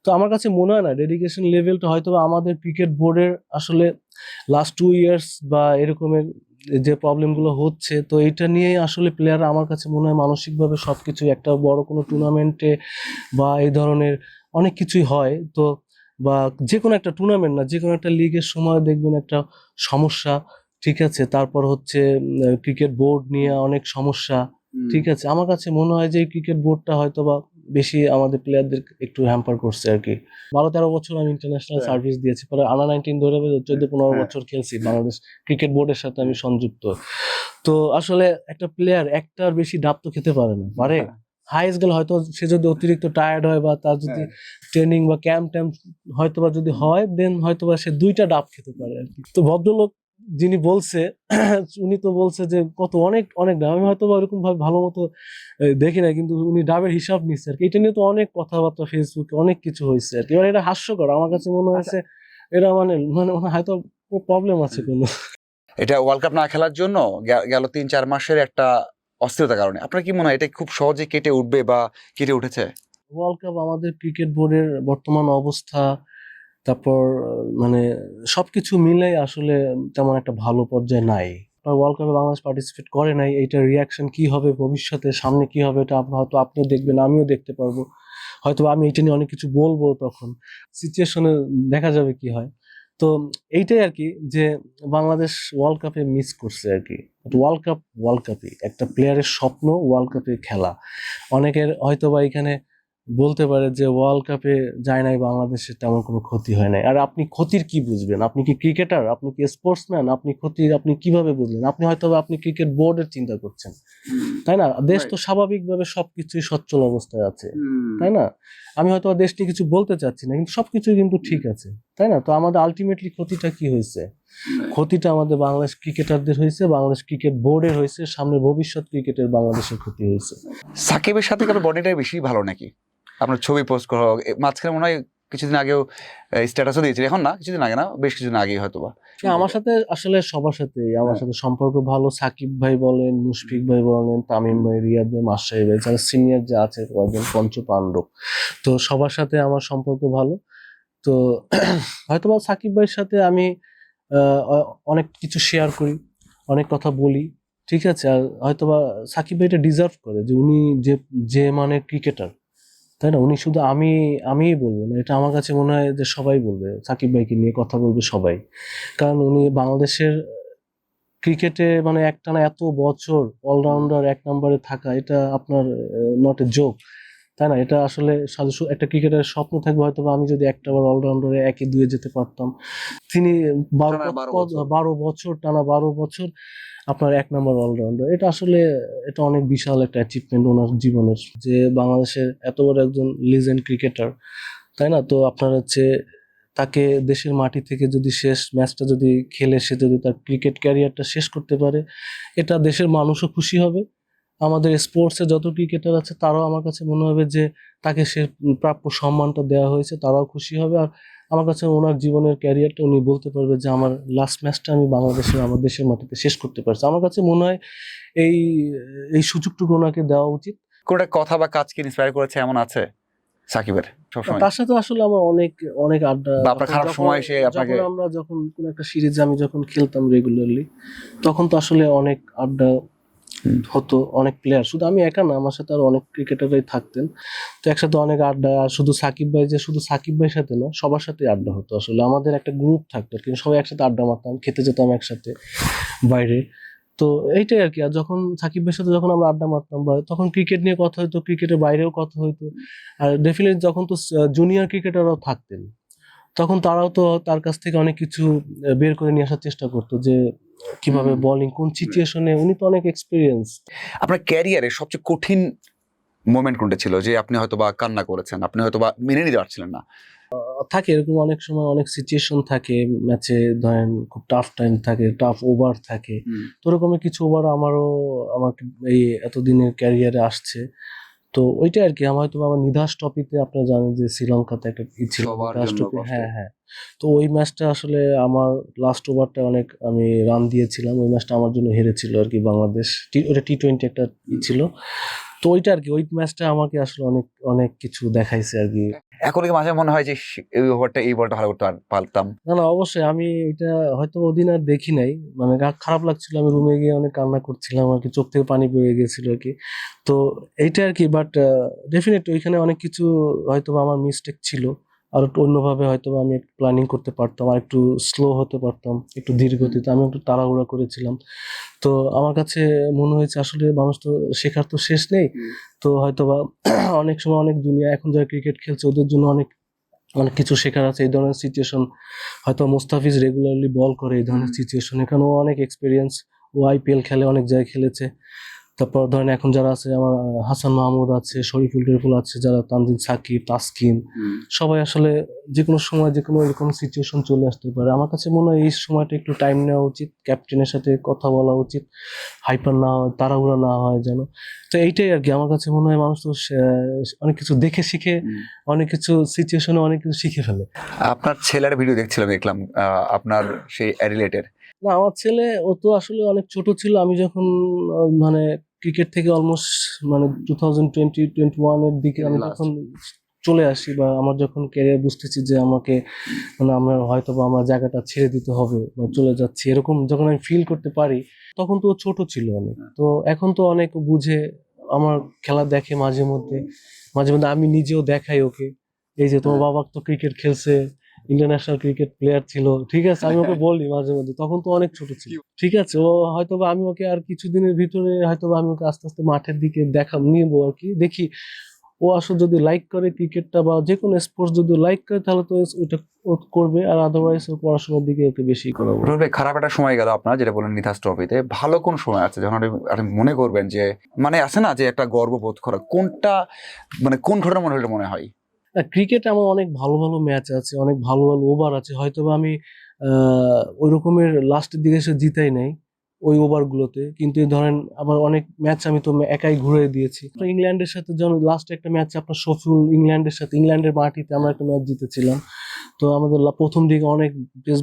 তো আমার কাছে মনে হয় না ডেডিকেশন লেভেলটা হয়তো বা আমাদের ক্রিকেট বোর্ডের আসলে লাস্ট 2 ইয়ার্স বা এরকমের যে প্রবলেমগুলো হচ্ছে, তো এটা নিয়েই আসলে প্লেয়াররা আমার কাছে মনে হয় মানসিকভাবে সবকিছু, একটা বড় কোনো টুর্নামেন্টে বা এই ধরনের অনেক কিছুই হয়, তো বা যে কোনো একটা টুর্নামেন্ট না, যে কোনো একটা লিগের সময় দেখবেন একটা সমস্যা, ঠিক আছে, তারপর হচ্ছে ক্রিকেট বোর্ড নিয়ে অনেক সমস্যা, ঠিক আছে। আমার কাছে মনে হয় যে ক্রিকেট বোর্ডটা হয়তো বা বেশি আমাদের প্লেয়ারদের একটু হ্যাম্পার করছে আর কি। 12-13 বছর আমি ইন্টারন্যাশনাল সার্ভিস দিয়েছি, পরে আন্ডার 19 ধরে 14-15 বছর খেলছি, বাংলাদেশ ক্রিকেট বোর্ডের সাথে আমি সংযুক্ত। তো আসলে একটা প্লেয়ার একটার বেশি ডাব তো খেতে পারে না, পারে হাইস্ট গেলে হয়তো সে যদি অতিরিক্ত টায়ার্ড হয় বা তার যদি ট্রেনিং বা ক্যাম্প ট্যাম্প হয়তো বা যদি হয়, দেন হয়তো বা সে 2টা ডাব খেতে পারে আর কি। তো ভদ্রলোক যিনি বলছে উনি তো বলছে যে কত অনেক অনেক ডাব, আমি হয়তো বা ওরকম ভাবে ভালো মতো দেখি না, কিন্তু উনি ডাবের হিসাব নিচ্ছে আর কি। এটা নিয়ে তো অনেক কথাবার্তা ফেসবুকে অনেক কিছু হয়েছে আর কি। এবার এটা হাস্যকর আমার কাছে মনে হয়েছে, এটা মানে মানে হয়তো প্রবলেম আছে কোনো। এটা ওয়ার্ল্ড কাপ না খেলার জন্য গেল 3-4 মাসের একটা অস্থিরতার কারণে আপনার কি মনে হয় এটা খুব সহজে কেটে উঠবে বা কেটে উঠেছে? ওয়ার্ল্ড কাপ আমাদের ক্রিকেট বোর্ডের বর্তমান অবস্থা, তারপর মানে সবকিছু মিলে আসলে তেমন একটা ভালো পর্যায়ে নাই। ওয়ার্ল্ড কাপে বাংলাদেশ পার্টিসিপেট করে নাই, এইটার রিয়াকশন কি হবে ভবিষ্যতে, সামনে কি হবে, এটা হয়তো আপনিও দেখবেন, আমিও দেখতে পারবো, হয়তো আমি এটা নিয়ে অনেক কিছু বলবো, তখন সিচুয়েশনে দেখা যাবে কি হয়। তো এইটাই আর কি, যে বাংলাদেশ ওয়ার্ল্ড কাপে মিস করছে আর কি। ওয়ার্ল্ড কাপই একটা প্লেয়ারের স্বপ্ন, ওয়ার্ল্ড কাপে খেলা। অনেকের হয়তো বা এখানে বলতে পারে যে ওয়ার্ল্ড কাপে যায় নাই বাংলাদেশের তেমন কোনো ক্ষতি হয় নাই। আর আপনি ক্ষতির কি বুঝবেন? আপনি কি ক্রিকেটার? আপনি কি স্পোর্টসম্যান? আপনি ক্ষতির আপনি কিভাবে বুঝলেন? আপনি হয়তো বা আপনি ক্রিকেট বোর্ডের চিন্তা করছেন, তাই না? দেশ তো স্বাভাবিকভাবে সবকিছুই সচ্ছল অবস্থায় আছে, তাই না? আমি হয়তো দেশ নিয়ে কিছু বলতে চাচ্ছি না, কিন্তু সবকিছুই কিন্তু ঠিক আছে, তাই না? তো আমাদের আলটিমেটলি ক্ষতিটা কি হয়েছে? ক্ষতিটা আমাদের বাংলাদেশ ক্রিকেটারদের হয়েছে, বাংলাদেশ ক্রিকেট বোর্ডের হয়েছে, সামনে ভবিষ্যৎ ক্রিকেটের বাংলাদেশের ক্ষতি হয়েছে। সাকিবের সাথে আপনার বডিটাই বেশি ভালো নাকি? আপনার ছবি পোস্ট করা মাঝখানে মনে হয় কিছুদিন আগেও স্ট্যাটাসও দিয়েছিল, এখন না, কিছুদিন আগে না, বেশ কিছুদিন আগেই হয়তো বা। না, আমার সাথে আসলে সবার সাথেই আমার সাথে সম্পর্ক ভালো। সাকিব ভাই বলেন, মুশফিক ভাই বলেন, তামিম ভাই, রিয়াদ ভাই, মাশরাফি ভাই, যারা সিনিয়র যে আছে কয়েকজন পঞ্চ পাণ্ডব, তো সবার সাথে আমার সম্পর্ক ভালো। তো হয়তোবা সাকিব ভাইয়ের সাথে আমি অনেক কিছু শেয়ার করি, অনেক কথা বলি, ঠিক আছে। আর হয়তোবা সাকিব ভাই এটা ডিজার্ভ করে, যে উনি যে যে মানে ক্রিকেটার, তাই না? উনি শুধু আমিই বলবো না, এটা আমার কাছে মনে হয় যে সবাই বলবে, সাকিব ভাইকে নিয়ে কথা বলবে সবাই। কারণ উনি বাংলাদেশের ক্রিকেটে মানে একটানা এত বছর অলরাউন্ডার 1 নম্বরে থাকা, এটা আপনার নট এ জোক, তাই না? এটা আসলে একটা ক্রিকেটারের স্বপ্ন থাকবে, হয়তো বা আমি যদি একটা বার অলরাউন্ডারে 1-2 যেতে পারতাম। তিনি 12 বছর টানা 12 বছর আপনার 1 নম্বর অলরাউন্ডার, এটা আসলে এটা অনেক বিশাল একটা অ্যাচিভমেন্ট ওনার জীবনের, যে বাংলাদেশের এত বড় একজন লিজেন্ড ক্রিকেটার, তাই না? তো আপনার হচ্ছে তাকে দেশের মাটি থেকে যদি শেষ ম্যাচটা যদি খেলে সে যদি তার ক্রিকেট ক্যারিয়ারটা শেষ করতে পারে, এটা দেশের মানুষও খুশি হবে, আমাদের স্পোর্টসে যত ক্রিকেটার আছে তারাও আমার কাছে মনে হবে যে তাকে সে প্রাপ্য সম্মানটা দেওয়া হয়েছে, তারাও খুশি হবে। আর আমার কাছে ওনার জীবনের ক্যারিয়ারটা উনি বলতে পারবে যে আমার লাস্ট ম্যাচটা আমি বাংলাদেশের আমার দেশের মাটিতে শেষ করতে পারছি। আমার কাছে মনে হয় এই এই সুযোগটুকু ওনাকে দেওয়া উচিত। কোনটা কথা বা কাজকে ইন্সপায়ার করেছে এমন আছে সাকিবের সবসময়? তার সাথে আসলে আমার অনেক অনেক আড্ডা, বা আপনার খারাপ সময় এসে আপনাকে আমরা যখন কোন একটা সিরিজে আমি যখন খেলতাম রেগুলারলি, তখন তো আসলে অনেক আড্ডা হতো, অনেক প্লেয়ার, শুধু আমি একা না, আমার সাথে আরো অনেক ক্রিকেটারই থাকতেন। তো একসাথে অনেক আড্ডা, আর শুধু সাকিব ভাই, যে শুধু সাকিব ভাইয়ের সাথে না, সবার সাথে আড্ডা হতো। আসলে আমাদের একটা গ্রুপ থাকতো, কিন্তু সবাই একসাথে আড্ডা মারতাম, খেতে যেতাম একসাথে বাইরে। তো এইটাই আর কি। আর যখন সাকিব ভাইয়ের সাথে যখন আমরা আড্ডা মারতাম, বা তখন ক্রিকেট নিয়ে কথা হতো, ক্রিকেটের বাইরেও কথা হতো। আর ডেফিনেটলি যখন তো জুনিয়র ক্রিকেটাররাও থাকতেন, তখন তারাও তো তার কাছ থেকে অনেক কিছু বের করে নিয়ে আসার চেষ্টা করতো, যে কিভাবে বোলিং, কোন সিচুয়েশনে, উনি তো অনেক এক্সপিরিয়েন্স। আপনার ক্যারিয়ারে সবচেয়ে কঠিন মোমেন্ট কোনটা ছিল যে আপনি হয়তো বা কান্না করেছেন, আপনি হয়তো বা মেনে নিতে পারছিলেন না? থাকে এরকম, অনেক সময় অনেক সিচুয়েশন থাকে ম্যাচে, ধরেন খুব টাফ টাইম থাকে, টাফ ওভার থাকে। তো ওরকমই কিছু ওভার আমার এই এতদিনের ক্যারিয়ারে আসছে। তো ওইটাই আর কি। আমার হয়তো আমার নিধাস ট্রফিতে, আপনারা জানেন যে শ্রীলঙ্কাতে একটা ছিল সবার নিধাস জন্য ট্রফি, কষ্ট। হ্যাঁ হ্যাঁ। তো ওই ম্যাচটা আসলে আমার লাস্ট ওভারটা অনেক আমি রান দিয়েছিলাম, ওই ম্যাচটা আমার জন্য হেরেছিল আর কি বাংলাদেশ। ওটা T20 একটা ছিল। তো ওইটা আর কি, ওই ম্যাচটা আমাকে আসলে অনেক অনেক কিছু দেখাইছে আর কি। এখন কি মাঝে মনে হয় যে এই ওভারটা এই বলটা ভালো করতে পারতাম? না না, অবশ্যই আমি এটা হয়তো ওদিন আর দেখি নাই, মানে খারাপ লাগছিল, আমি রুমে গিয়ে অনেক কান্না করছিলাম আর কি, চোখ থেকে পানি বেরিয়ে গেছিল আর কি। তো এইটা আর কি। বাট ডেফিনেটলি ওইখানে অনেক কিছু হয়তো বা আমার মিস্টেক ছিল, আর একটু অন্যভাবে হয়তো আমি একটু প্ল্যানিং করতে পারতাম, আর একটু স্লো হতে পারতাম, একটু ধীর গতিতে। আমি একটু তাড়াহুড়া করেছিলাম। তো আমার কাছে মনে হয়েছে আসলে মানুষ তো শেখার তো শেষ নেই। তো হয়তোবা অনেক সময় অনেক দুনিয়া এখন যারা ক্রিকেট খেলছে ওদের জন্য অনেক অনেক কিছু শেখার আছে। এই ধরনের সিচুয়েশন হয়তো মুস্তাফিজ রেগুলারলি বল করে এই ধরনের সিচুয়েশন, এখানে ও অনেক এক্সপিরিয়েন্স, ও আইপিএল খেলে, অনেক জায়গায় খেলেছে। তারপর ধরেন এখন যারা আছে আমার হাসান মাহমুদ আছে, শরীফুল টরিফুল আছে, যারা তানজিম সাকিব, তাসকিন, সবাই আসলে যে কোনো সময় যে কোনো এরকম সিচুয়েশন চলে আসতে পারে। আমার কাছে মনে হয় এই সময়টা একটু টাইম নেওয়া উচিত, ক্যাপ্টেনের সাথে কথা বলা উচিত, হাইপার না হয়, তাড়াহুড়া না হয় যেন। তো এইটাই আর কি, আমার কাছে মনে হয় মানুষ তো অনেক কিছু দেখে শিখে, অনেক কিছু সিচুয়েশনে অনেক কিছু শিখে ফেলে। আপনার ছেলের ভিডিও দেখছিলাম, দেখলাম আপনার সেই অ্যাডিলেটের। না, আমার ছেলে ও তো আসলে অনেক ছোট ছিল আমি যখন মানে ক্রিকেট থেকে অলমোস্ট মানে 2020-21 এর দিকে আমি Last. যখন চলে আসি, বা আমার যখন ক্যারিয়ার বুঝতেছি যে আমাকে মানে আমার হয়তো বা আমার জায়গাটা ছেড়ে দিতে হবে বা চলে যাচ্ছি, এরকম যখন আমি ফিল করতে পারি, তখন তো ও ছোট ছিল অনেক। তো এখন তো অনেক বুঝে, আমার খেলা দেখে মাঝে মধ্যে, মাঝে মধ্যে আমি নিজেও দেখাই ওকে, এই যে তোমার বাবা তো ক্রিকেট খেলছে, ইন্টারন্যাশনাল ক্রিকেট প্লেয়ার ছিল, ঠিক আছে, আমি ওকে বলি মাঝে মধ্যে, তখন তো অনেক ছোট ছিল, ঠিক আছে। ও হয়তো বা আমি ওকে আর কিছুদিনের ভিতরে হয়তো বা আমি ওকে আস্তে আস্তে মাঠের দিকে নিবো আর কি, দেখি ও আসলে যদি লাইক করে ক্রিকেটটা বা যে কোনো স্পোর্টস যদি লাইক করে তাহলে তো ওইটা ও করবে, আর আদারওয়াইজ ও পড়াশোনার দিকে ওকে বেশি করাবো। রুবেল ভাই, খারাপ একটা সময় গেল আপনার, যেটা বলেন নিধাস ট্রফিতে। ভালো কোন সময় আছে যখন আপনি মনে করবেন যে মানে আছে না যে একটা গর্ববোধ করা, কোনটা মানে কোন ঘটনা মনে হলে মনে হয়? ক্রিকেটে আমার অনেক ভালো ভালো ম্যাচ আছে, অনেক ভালো ভালো ওভার আছে, হয়তো বা আমি ওই রকমের লাস্টের দিকে এসে জিতাই নাই ওই ওভার গুলোতে, কিন্তু এই ধরেন আবার অনেক ম্যাচ আমি তো একাই ঘুরে দিয়েছি। তো ইংল্যান্ডের সাথে যখন লাস্ট একটা ম্যাচ আপনার শফিউল, ইংল্যান্ডের সাথে, ইংল্যান্ডের মাটিতে আমরা একটা ম্যাচ জিতেছিলাম। তো আমাদের প্রথম দিকে অনেক পেস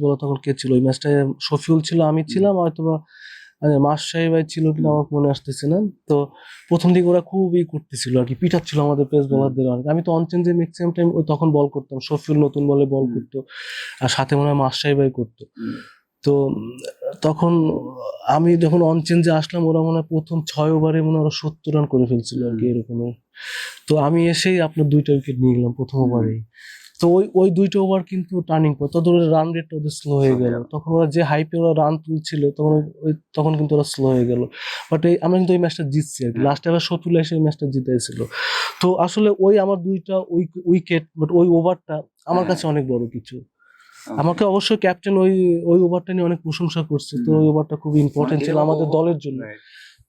বোলার তখন কে ছিল ওই ম্যাচটায়, শফিউল ছিল, আমি ছিলাম, হয়তো বা মাশরাফি ভাই ছিল কিনা আমার মনে আসতেছে না। তো প্রথম দিকে ওরা খুবই করতেছিল আর কি, পিটাচ্ছিল আমাদের পেস বোলারদের অনেক। আমি তো অনচেঞ্জে ম্যাক্সিমাম টাইম তখন বল করতাম, শফিউল নতুন বলে বল করতো, আর সাথে মনে হয় মাশরাফি ভাই করতো। তো তখন আমি যখন অনচেঞ্জে আসলাম, ওরা মনে হয় প্রথম 6 ওভারে মনে হয় ওরা 70 রান করে ফেলছিল আর কি এরকমের। তো আমি এসেই আপনার 2টা উইকেট নিয়ে গেলাম প্রথম ওভারেই। তো ওই ওই 2টা ওভার কিন্তু টার্নিং পয়েন্ট, তখন ওদের রান রেটটা ওদের স্লো হয়ে গেল, তখন ওরা যে হাইপে ওরা রান তুলছিল তখন তখন কিন্তু ওরা স্লো হয়ে গেল। বাট এই আমরা কিন্তু ওই ম্যাচটা জিতছি আর কি, লাস্টে আবার শফিউল এসে ওই ম্যাচটা জিতেছিল। তো আসলে ওই আমার 2টা উইকেট, বাট ওই ওভারটা আমার কাছে অনেক বড় কিছু। আমাকে অবশ্যই ক্যাপ্টেন ওই ওই ওভারটা নিয়ে অনেক প্রশংসা করছে, তো ওই ওভারটা খুব ইম্পর্টেন্ট ছিল আমাদের দলের জন্য।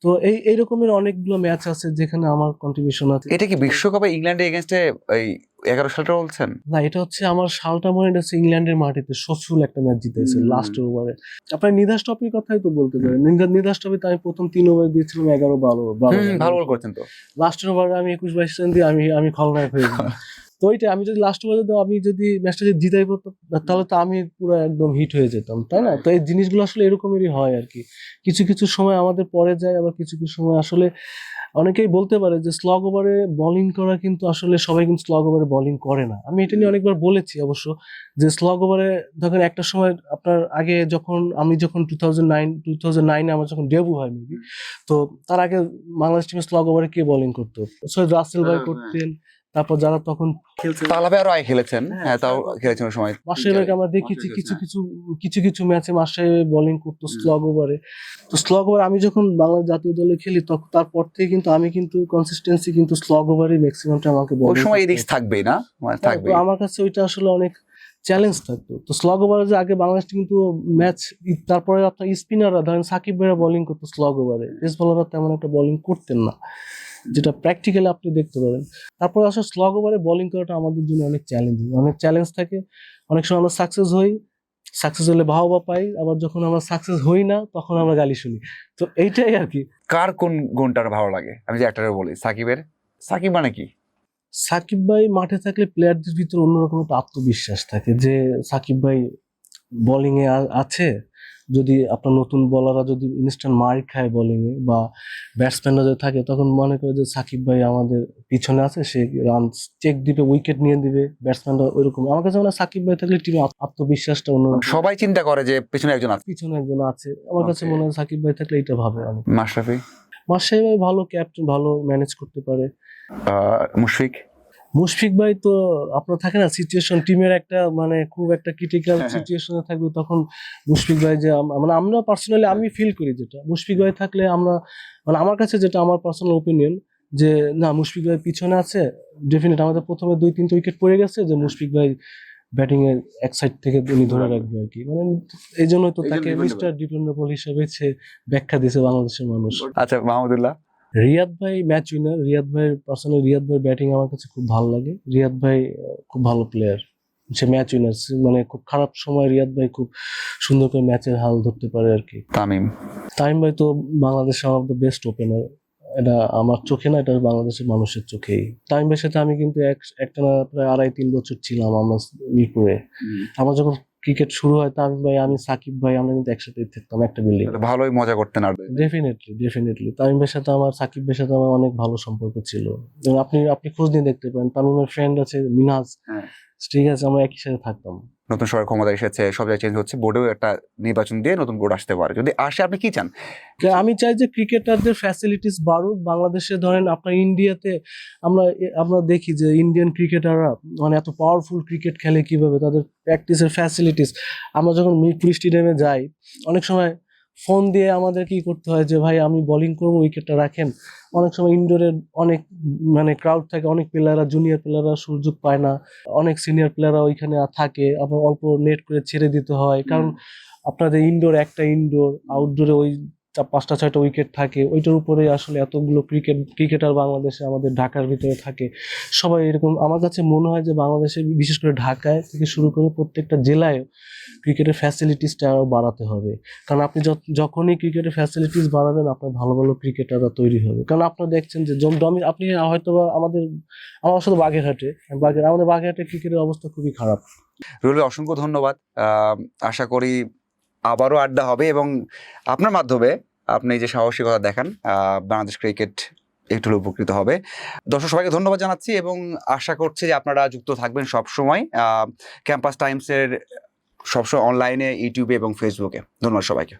তো এই রকমের অনেকগুলো ম্যাচ আছে যেখানে আমার কন্ট্রিবিউশন আছে। এটা কি বিশ্বকাপে ইংল্যান্ডের এগেনস্টে এই 11 সালটা বলছেন? না, এটা হচ্ছে আমার সালটা মনে হচ্ছে ইংল্যান্ডের মাটিতে শফিউল একটা ম্যাচ জিতেছে লাস্ট ওভারে। আপনার নিধাস ট্রফির কথাই তো বলতে পারেন, নিধাস ট্রফিতে আমি প্রথম 3 ওভার দিয়েছিলাম 11-12 ভালো বল করছেন তো। লাস্টের ওভারে আমি 21-22 রান দিয়ে আমি খলনায়ক হয়ে গেলাম। তো ওইটা আমি যদি লাস্ট ওভারে আমি যদি ম্যাচটা যদি জিতাই পারতাম তাহলে তো আমি পুরো একদম হিট হয়ে যেতাম, তাই না? তো এই জিনিসগুলো আসলে এরকমই হয় আর কি, কিছু কিছু সময় আমাদের পরে যায়, আবার কিছু কিছু সময় আসলে অনেকেই বলতে পারে যে স্লগ ওভারে বোলিং করা, কিন্তু আসলে সবাই কিন্তু স্লগ ওভারে বোলিং করে না। আমি এটা নিয়ে অনেকবার বলেছি অবশ্য, যে স্লগ ওভারে ধরেন একটা সময় আপনার আগে আমি যখন 2009-এ আমার যখন ডেবু হয় মেবি, তো তার আগে বাংলাদেশ টিমে স্লগ ওভারে কে বোলিং করতো? সৈয়দ রাসেল ভাই করতেন, তারপর যারা তখন খেলছেন তালাবে আরো আগে খেলেছেন, হ্যাঁ তাও খেলেছেন ওই সময়। মাশরাফি ভাইকে আমরা দেখেছি কিছু কিছু ম্যাচে মাশরাফি ভাই বোলিং করতো স্লগ ওভারে। তো স্লগ ওভার আমি যখন বাংলাদেশ জাতীয় দলে খেলি তখন তারপর থেকে কিন্তু আমি কিন্তু কনসিস্টেন্সি কিন্তু স্লগ ওভারে ম্যাক্সিমাম টাইম আমাকে ওই সময় এই রিস্ক থাকবেই না, মানে থাকবে। তো আমার কাছে ওইটা আসলে অনেক চ্যালেঞ্জ থাকতো। তো স্লগ ওভারে যে আগে বাংলাদেশ কিন্তু ম্যাচ, তারপরে আপনার স্পিনাররা ধরেন সাকিব ভাইরা বোলিং করতো স্লগ ওভারে, পেস বোলাররা তেমন একটা বোলিং করতেন না, যেটা প্র্যাকটিক্যালি আপনি দেখতে পারেন। তারপর আসলে স্লগ ওভারে বোলিং করাটা আমাদের জন্য অনেক চ্যালেঞ্জিং, অনেক চ্যালেঞ্জ থাকে। অনেক সময় আমরা সাকসেস হলে বাহবা পাই, আবার যখন আমরা সাকসেস হই না তখন আমরা গালি শুনি। তো এইটাই আর কি। কার কোন গুণটা ভালো লাগে? আমি যে একটা বলি সাকিব মানে কি? সাকিব ভাই মাঠে থাকলে প্লেয়ারদের ভিতরে অন্যরকম একটা আত্মবিশ্বাস থাকে যে সাকিব ভাই বোলিং এ আছে, যদি আপনার নতুন বলাররা যদি ইনস্ট্যান্ট মার খায় বোলিং এ বা ব্যাটসম্যানরা যদি থাকে, তখন মনে করে যে সাকিব ভাই আমাদের পিছনে আছে, সে রান চেক দিবে, উইকেট নিয়ে দিবে, ব্যাটসম্যানরা ওইরকম। আমার কাছে মনে হয় সাকিব ভাই থাকলে টিমে আত্মবিশ্বাসটা অন্যরকম, সবাই চিন্তা করে যে পেছনে একজন আছে, পিছনে একজন আছে। আমার কাছে মনে হয় সাকিব ভাই থাকলে এটা ভাবে অনেক। মাশরাফি, মাশরাফি ভাই ভালো ক্যাপ্টেন, ভালো ম্যানেজ করতে পারে। মুশফিক মুশফিক ভাই তো আপনার থাকে না সিচুয়েশন, টিমের একটা মানে খুব একটা ক্রিটিক্যাল সিচুয়েশনে থাকবে, তখন মুশফিক ভাই যে মানে আমরা পার্সোনালি আমি ফিল করি যেটা মুশফিক ভাই থাকলে আমরা মানে আমার কাছে যেটা আমার পার্সোনাল ওপিনিয়ন যে না মুশফিক ভাই পিছনে আছে ডেফিনেট আমাদের প্রথমে 2-3 উইকেট পড়ে গেছে যে মুশফিক ভাই ব্যাটিং এর এক সাইড থেকে উনি ধরে রাখবে আর কি, মানে এই জন্য তো তাকে মিস্টার ডিপেন্ডেবল হিসেবে ব্যাখ্যা দিয়েছে বাংলাদেশের মানুষ। আচ্ছা মাহমুদুল্লাহ, রিয়াদ ভাই ম্যাচ উইনার, রিয়াদ ভাই পার্সোনালি রিয়াদ ভাই ব্যাটিং আমার কাছে খুব ভালো লাগে, রিয়াদ ভাই খুব ভালো প্লেয়ার, সে ম্যাচ উইনার, মানে খুব খারাপ সময় রিয়াদ ভাই খুব সুন্দর করে ম্যাচের হাল ধরতে পারে আর কি। তামিম তামিম ভাই তো বাংলাদেশের one of the best opener, এটা আমার চোখে না, এটা বাংলাদেশের মানুষের চোখেই। তামিম ভাইয়ের সাথে আমি কিন্তু একটানা প্রায় 2.5-3 বছর ছিলাম আমরা মিরপুরে। আমার যখন ক্রিকেট শুরু হয় তামিম ভাই আমি সাকিব ভাই আমরা কিন্তু একসাথে থাকতাম একটা বিল্ডিং। ভালোই মজা করতেন আর ডেফিনেটলি তামিম ভাইয়ের সাথে আমার সাকিব ভাইয়ের সাথে আমার অনেক ভালো সম্পর্ক ছিল, এবং আপনি খোঁজ নিয়ে দেখতে পারেন তামিমের ফ্রেন্ড আছে মিনাজ, ঠিক আছে, আমরা একই সাথে থাকতাম। নতুন সরকার ক্ষমতা এসেছে, সব জায়গায় চেঞ্জ হচ্ছে, বোর্ডেও একটা নির্বাচন দিয়ে নতুন বোর্ড আসতে পারে, যদি আসে আপনি কি চান? আমি চাই যে ক্রিকেটারদের ফ্যাসিলিটিস বাড়ুক বাংলাদেশে। ধরেন আপনার ইন্ডিয়াতে আমরা দেখি যে ইন্ডিয়ান ক্রিকেটাররা মানে এত পাওয়ারফুল ক্রিকেট খেলে কিভাবে, তাদের প্র্যাকটিসের ফ্যাসিলিটিস। আমরা যখন মিরপুর স্টেডিয়ামে যাই অনেক সময় ফোন দিয়ে আমাদের কি করতে হয় যে ভাই আমি বোলিং করবো উইকেটটা রাখেন। অনেক সময় ইনডোরে অনেক মানে ক্রাউড থাকে, অনেক প্লেয়াররা জুনিয়র প্লেয়াররা সুযোগ পায় না, অনেক সিনিয়র প্লেয়াররা ওইখানে থাকে, আবার অল্প নেট করে ছেড়ে দিতে হয়, কারণ আপনাদের ইনডোর একটা ইনডোর, আউটডোরে ওই 5টা-6টা উইকেট থাকে, ওইটার উপরে আসলে এতগুলো ক্রিকেটার বাংলাদেশে আমাদের ঢাকার ভিতরে থাকে সবাই এরকম। আমার কাছে মনে হয় যে বাংলাদেশে বিশেষ করে ঢাকায় থেকে শুরু করে প্রত্যেকটা জেলায় ক্রিকেটের ফ্যাসিলিটিসটা আরও বাড়াতে হবে, কারণ আপনি যখনই ক্রিকেটের ফ্যাসিলিটিস বাড়াবেন আপনার ভালো ভালো ক্রিকেটাররা তৈরি হবে। কারণ আপনারা দেখছেন যে আপনি হয়তো বা আমার সাথে আমাদের বাগেরহাটে ক্রিকেটের অবস্থা খুবই খারাপ। রুল ভাই, অসংখ্য ধন্যবাদ। আশা করি আবারও আড্ডা হবে এবং আপনার মাধ্যমে আপনি যে সাহসিকতা দেখান বাংলাদেশ ক্রিকেট একটু উপকৃত হবে। দর্শক সবাইকে ধন্যবাদ জানাচ্ছি এবং আশা করছি যে আপনারা যুক্ত থাকবেন সবসময় ক্যাম্পাস টাইমসের সবসময় অনলাইনে, ইউটিউবে এবং ফেসবুকে। ধন্যবাদ সবাইকে।